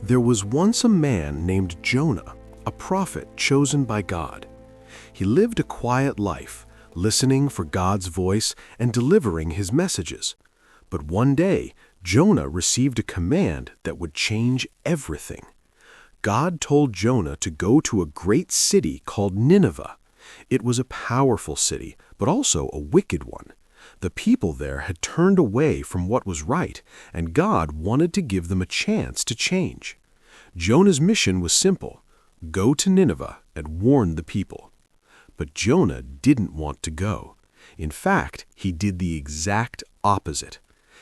There was once a man named Jonah, a prophet chosen by God. He lived a quiet life, listening for God's voice and delivering his messages. But one day, Jonah received a command that would change everything. God told Jonah to go to a great city called Nineveh. It was a powerful city, but also a wicked one. The people there had turned away from what was right, and God wanted to give them a chance to change. Jonah's mission was simple: go to Nineveh and warn the people. But Jonah didn't want to go. In fact, he did the exact opposite.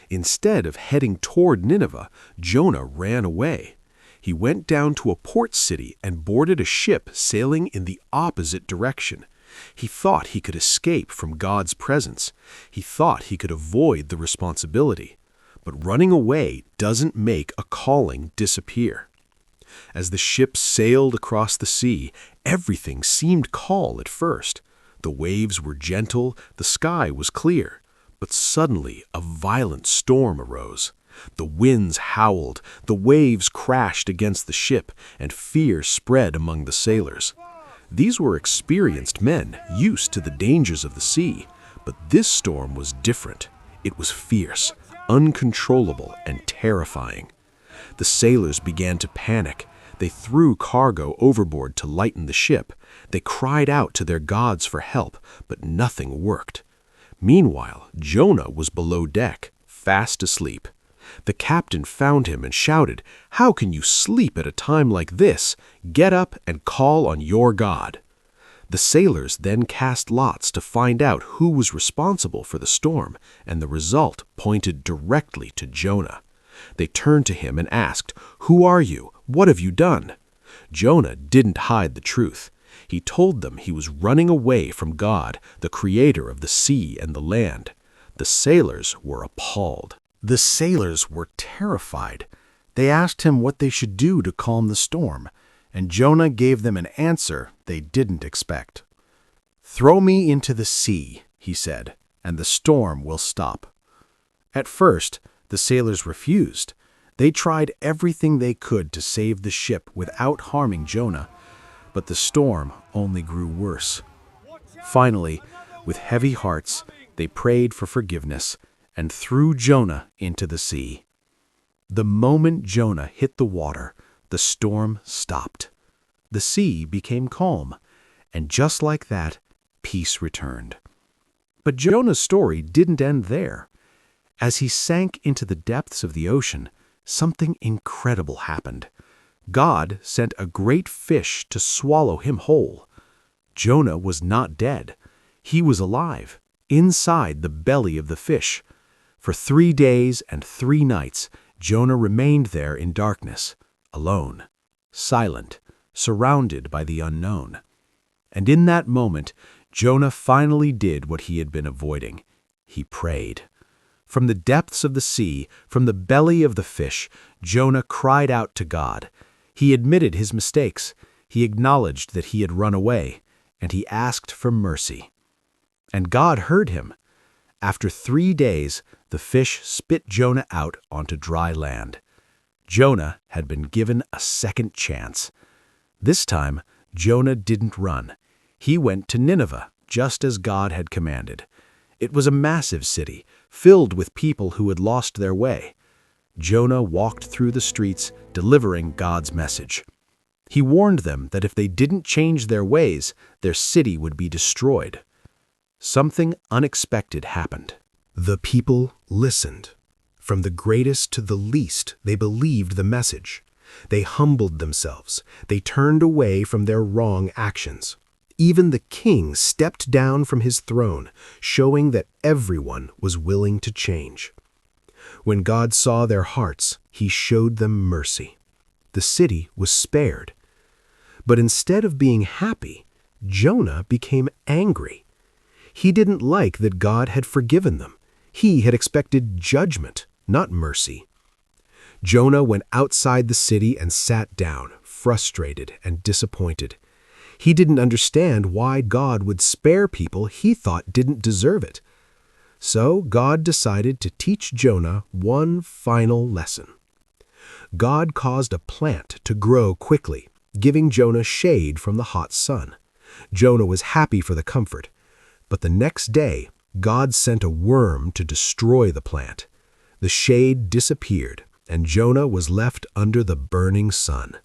Instead of heading toward Nineveh, Jonah ran away. He went down to a port city and boarded a ship sailing in the opposite direction. He thought he could escape from God's presence. He thought he could avoid the responsibility. But running away doesn't make a calling disappear. As the ship sailed across the sea, everything seemed calm at first. The waves were gentle, the sky was clear. But suddenly a violent storm arose. The winds howled, the waves crashed against the ship, and fear spread among the sailors. These were experienced men, used to the dangers of the sea, but this storm was different. It was fierce, uncontrollable, and terrifying. The sailors began to panic. They threw cargo overboard to lighten the ship. They cried out to their gods for help, but nothing worked. Meanwhile, Jonah was below deck, fast asleep. The captain found him and shouted, "How can you sleep at a time like this? Get up and call on your God." The sailors then cast lots to find out who was responsible for the storm, and the result pointed directly to Jonah. They turned to him and asked, "Who are you? What have you done?" Jonah didn't hide the truth. He told them he was running away from God, the creator of the sea and the land. The sailors were appalled. The sailors were terrified. They asked him what they should do to calm the storm, and Jonah gave them an answer they didn't expect. "Throw me into the sea," he said, "and the storm will stop." At first, the sailors refused. They tried everything they could to save the ship without harming Jonah, but the storm only grew worse. Finally, with heavy hearts, they prayed for forgiveness and threw Jonah into the sea. The moment Jonah hit the water, the storm stopped. The sea became calm, and just like that, peace returned. But Jonah's story didn't end there. As he sank into the depths of the ocean, something incredible happened. God sent a great fish to swallow him whole. Jonah was not dead. He was alive, inside the belly of the fish. For 3 days and 3 nights, Jonah remained there in darkness, alone, silent, surrounded by the unknown. And in that moment, Jonah finally did what he had been avoiding. He prayed. From the depths of the sea, from the belly of the fish, Jonah cried out to God. He admitted his mistakes. He acknowledged that he had run away, and he asked for mercy. And God heard him. After 3 days, the fish spit Jonah out onto dry land. Jonah had been given a second chance. This time, Jonah didn't run. He went to Nineveh, just as God had commanded. It was a massive city, filled with people who had lost their way. Jonah walked through the streets, delivering God's message. He warned them that if they didn't change their ways, their city would be destroyed. Something unexpected happened. The people listened. From the greatest to the least, they believed the message. They humbled themselves. They turned away from their wrong actions. Even the king stepped down from his throne, showing that everyone was willing to change. When God saw their hearts, he showed them mercy. The city was spared. But instead of being happy, Jonah became angry. He didn't like that God had forgiven them. He had expected judgment, not mercy. Jonah went outside the city and sat down, frustrated and disappointed. He didn't understand why God would spare people he thought didn't deserve it. So God decided to teach Jonah one final lesson. God caused a plant to grow quickly, giving Jonah shade from the hot sun. Jonah was happy for the comfort. But the next day, God sent a worm to destroy the plant. The shade disappeared, and Jonah was left under the burning sun.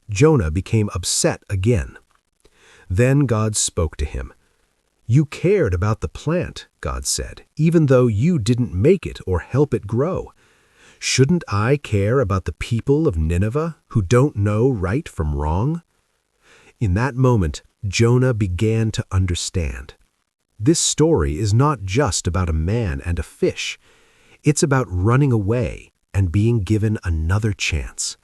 Jonah became upset again. Then God spoke to him. "You cared about the plant," God said, "even though you didn't make it or help it grow. Shouldn't I care about the people of Nineveh who don't know right from wrong?" In that moment, Jonah began to understand. This story is not just about a man and a fish. It's about running away and being given another chance.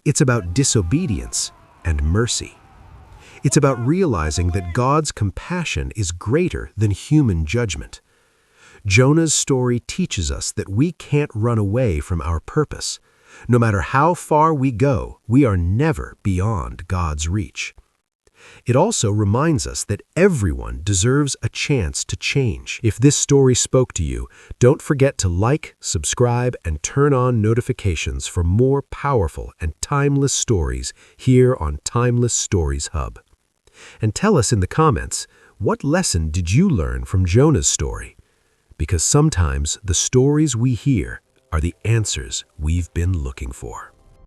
It's about disobedience and mercy. It's about realizing that God's compassion is greater than human judgment. Jonah's story teaches us that we can't run away from our purpose. No matter how far we go, we are never beyond God's reach. It also reminds us that everyone deserves a chance to change. If this story spoke to you, don't forget to like, subscribe, and turn on notifications for more powerful and timeless stories here on Timeless Stories Hub. And tell us in the comments, what lesson did you learn from Jonah's story? Because sometimes the stories we hear are the answers we've been looking for.